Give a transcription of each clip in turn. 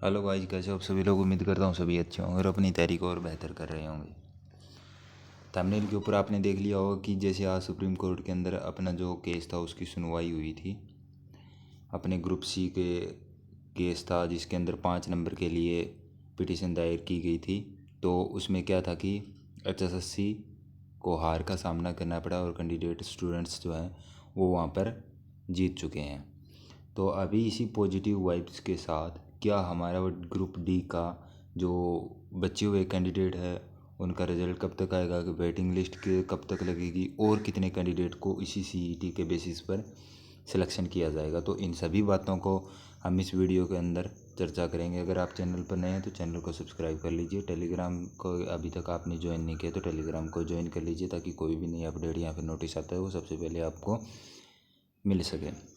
Hello guys, कैसे हो आप सभी लोग। उम्मीद करता हूँ सभी अच्छे होंगे और अपनी तैयारी को और बेहतर कर रहे होंगे। थंबनेल के ऊपर आपने देख लिया होगा कि जैसे आज सुप्रीम कोर्ट के अंदर अपना जो केस था उसकी सुनवाई हुई थी। अपने ग्रुप सी के केस था जिसके अंदर 5 नंबर के लिए पिटीशन दायर की गई थी। तो उसमें क्या था कि HSSC को हार का सामना करना पड़ा और कैंडिडेट स्टूडेंट्स जो हैं वो वहाँ पर जीत चुके हैं। तो अभी इसी पॉजिटिव वाइब्स के साथ क्या हमारा वो ग्रुप डी का जो बचे हुए कैंडिडेट है उनका रिजल्ट कब तक आएगा, कि वेटिंग लिस्ट के कब तक लगेगी और कितने कैंडिडेट को इसी CET के बेसिस पर सिलेक्शन किया जाएगा। तो इन सभी बातों को हम इस वीडियो के अंदर चर्चा करेंगे। अगर आप चैनल पर नए हैं तो चैनल को सब्सक्राइब कर लीजिए। टेलीग्राम को अभी तक आपने ज्वाइन नहीं किया तो टेलीग्राम को ज्वाइन कर लीजिए ताकि कोई भी नई अपडेट या फिर नोटिस आता है वो सबसे पहले आपको मिल सके।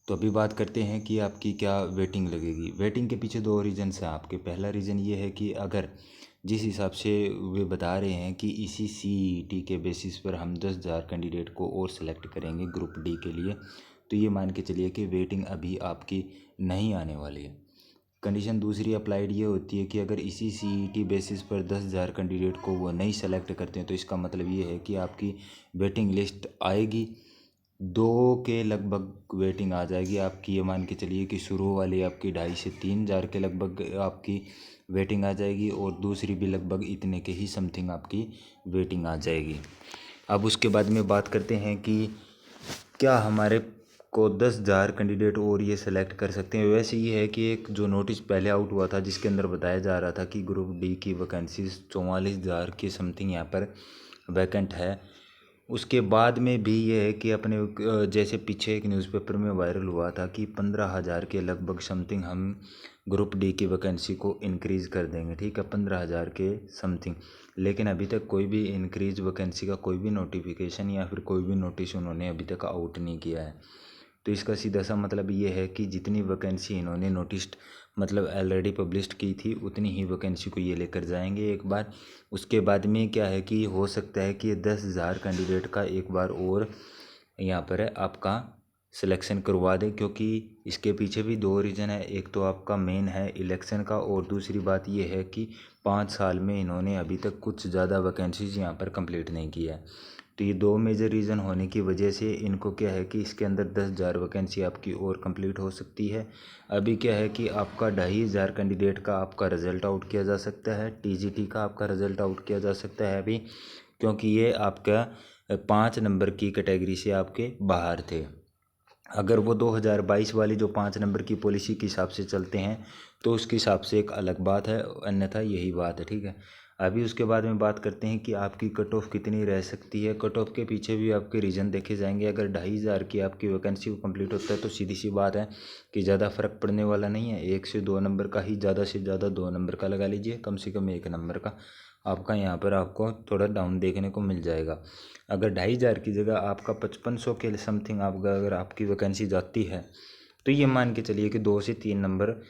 तो अभी बात करते हैं कि आपकी क्या वेटिंग लगेगी। वेटिंग के पीछे दो रीज़न्स हैं आपके। पहला रीज़न ये है कि अगर जिस हिसाब से वे बता रहे हैं कि इसी CET के बेसिस पर हम 10,000 कैंडिडेट को और सेलेक्ट करेंगे ग्रुप डी के लिए, तो ये मान के चलिए कि वेटिंग अभी आपकी नहीं आने वाली है। कंडीशन दूसरी अप्लाइड ये होती है कि अगर इसी CET बेसिस पर 10,000 कैंडिडेट को वो नहीं सेलेक्ट करते हैं तो इसका मतलब ये है कि आपकी वेटिंग लिस्ट आएगी 2 के लगभग वेटिंग आ जाएगी आपकी। ये मान के चलिए कि शुरू वाली आपकी 2,500 से 3,000 के लगभग आपकी वेटिंग आ जाएगी और दूसरी भी लगभग इतने के ही समथिंग आपकी वेटिंग आ जाएगी। अब उसके बाद में बात करते हैं कि क्या हमारे को 10,000 कैंडिडेट और ये सेलेक्ट कर सकते हैं। वैसे ये है कि एक जो नोटिस पहले आउट हुआ था जिसके अंदर बताया जा रहा था कि ग्रुप डी की वैकेंसीज 44,000 की समथिंग यहाँ पर वैकेंट है। उसके बाद में भी ये है कि अपने जैसे पीछे एक न्यूज़पेपर में वायरल हुआ था कि 15,000 के लगभग समथिंग हम ग्रुप डी की वैकेंसी को इंक्रीज़ कर देंगे। ठीक है, 15,000 के समथिंग। लेकिन अभी तक कोई भी इंक्रीज वैकेंसी का कोई भी नोटिफिकेशन या फिर कोई भी नोटिस उन्होंने अभी तक आउट नहीं किया है। तो इसका सीधा सा मतलब ये है कि जितनी वैकेंसी इन्होंने नोटिस्ड मतलब ऑलरेडी पब्लिश्ड की थी उतनी ही वैकेंसी को ये लेकर जाएंगे एक बार। उसके बाद में क्या है कि हो सकता है कि 10,000 कैंडिडेट का एक बार और यहाँ पर है आपका सिलेक्शन करवा दें, क्योंकि इसके पीछे भी दो रीज़न है। एक तो आपका मेन है इलेक्शन का और दूसरी बात ये है कि 5 साल में इन्होंने अभी तक कुछ ज़्यादा वैकेंसीज यहाँ पर कंप्लीट नहीं किया है। तो ये दो मेजर रीज़न होने की वजह से इनको क्या है कि इसके अंदर 10,000 वैकेंसी आपकी और कंप्लीट हो सकती है। अभी क्या है कि आपका 2,500 कैंडिडेट का आपका रिज़ल्ट आउट किया जा सकता है। TGT का आपका रिज़ल्ट आउट किया जा सकता है अभी, क्योंकि ये आपका 5 नंबर की कैटेगरी से आपके बाहर थे। अगर वो 2022 वाली जो 5 नंबर की पॉलिसी के हिसाब से चलते हैं तो उसके हिसाब से एक अलग बात है, अन्यथा यही बात है। ठीक है, अभी उसके बाद में बात करते हैं कि आपकी कट ऑफ कितनी रह सकती है। कट ऑफ के पीछे भी आपके रीज़न देखे जाएंगे। अगर 2,500 की आपकी वैकेंसी को कंप्लीट होता है तो सीधी सी बात है कि ज़्यादा फ़र्क पड़ने वाला नहीं है। 1 से 2 नंबर का ही, ज़्यादा से ज़्यादा 2 नंबर का लगा लीजिए, कम से कम 1 नंबर का आपका यहाँ पर आपको थोड़ा डाउन देखने को मिल जाएगा। अगर 2,500 की जगह आपका 5500 के समथिंग आपका अगर आपकी वैकेंसी जाती है तो ये मान के चलिए कि 2 से 3 नंबर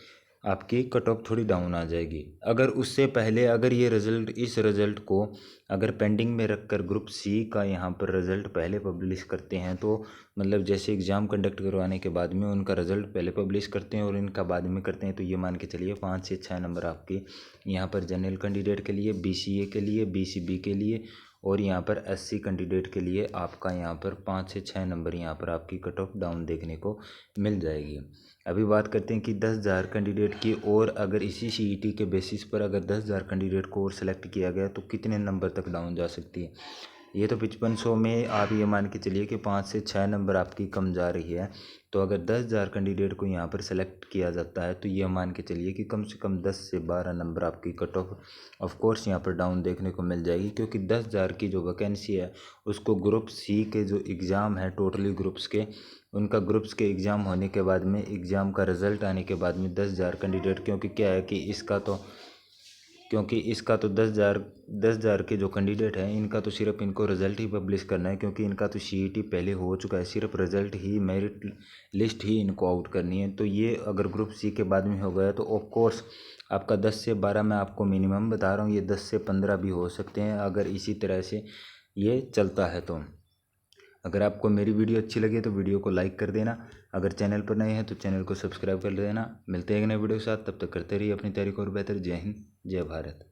आपकी कट ऑफ थोड़ी डाउन आ जाएगी। अगर उससे पहले अगर ये रिज़ल्ट, इस रिज़ल्ट को अगर पेंडिंग में रखकर ग्रुप सी का यहाँ पर रिज़ल्ट पहले पब्लिश करते हैं तो मतलब जैसे एग्ज़ाम कंडक्ट करवाने के बाद में उनका रिज़ल्ट पहले पब्लिश करते हैं और इनका बाद में करते हैं, तो ये मान के चलिए 5 से 6 नंबर आपके यहाँ पर जनरल कैंडिडेट के लिए, BCA के लिए, BCB के लिए और यहाँ पर SC कैंडिडेट के लिए आपका यहाँ पर 5 से 6 नंबर यहाँ पर आपकी कट ऑफ डाउन देखने को मिल जाएगी। अभी बात करते हैं कि 10,000 कैंडिडेट की, और अगर इसी CET के बेसिस पर अगर 10,000 कैंडिडेट को और सेलेक्ट किया गया तो कितने नंबर तक डाउन जा सकती है। ये तो 5500 में आप ये मान के चलिए कि 5 से 6 नंबर आपकी कम जा रही है। तो अगर 10,000 कैंडिडेट को यहाँ पर सेलेक्ट किया जाता है तो ये मान के चलिए कि कम से कम 10 से 12 नंबर आपकी कट ऑफ कोर्स यहाँ पर डाउन देखने को मिल जाएगी, क्योंकि 10,000 की जो वैकेंसी है उसको ग्रुप सी के जो एग्ज़ाम है टोटली ग्रुप्स के, उनका ग्रुप्स के एग्ज़ाम होने के बाद में एग्ज़ाम का रिज़ल्ट आने के बाद में 10,000 कैंडिडेट, क्योंकि क्या है कि इसका तो 10,000 के जो कैंडिडेट हैं इनका तो सिर्फ इनको रिज़ल्ट ही पब्लिश करना है, क्योंकि इनका तो CET पहले हो चुका है। सिर्फ रिज़ल्ट ही, मेरिट लिस्ट ही इनको आउट करनी है। तो ये अगर ग्रुप सी के बाद में हो गया तो ऑफ कोर्स आपका 10 से 12, मैं आपको मिनिमम बता रहा हूँ, ये 10 से 15 भी हो सकते हैं अगर इसी तरह से ये चलता है तो। अगर आपको मेरी वीडियो अच्छी लगे तो वीडियो को लाइक कर देना। अगर चैनल पर नए हैं तो चैनल को सब्सक्राइब कर लेना। मिलते हैं एक नए वीडियो के साथ, तब तक करते रहिए अपनी तैयारी को और बेहतर। जय हिंद, जय भारत।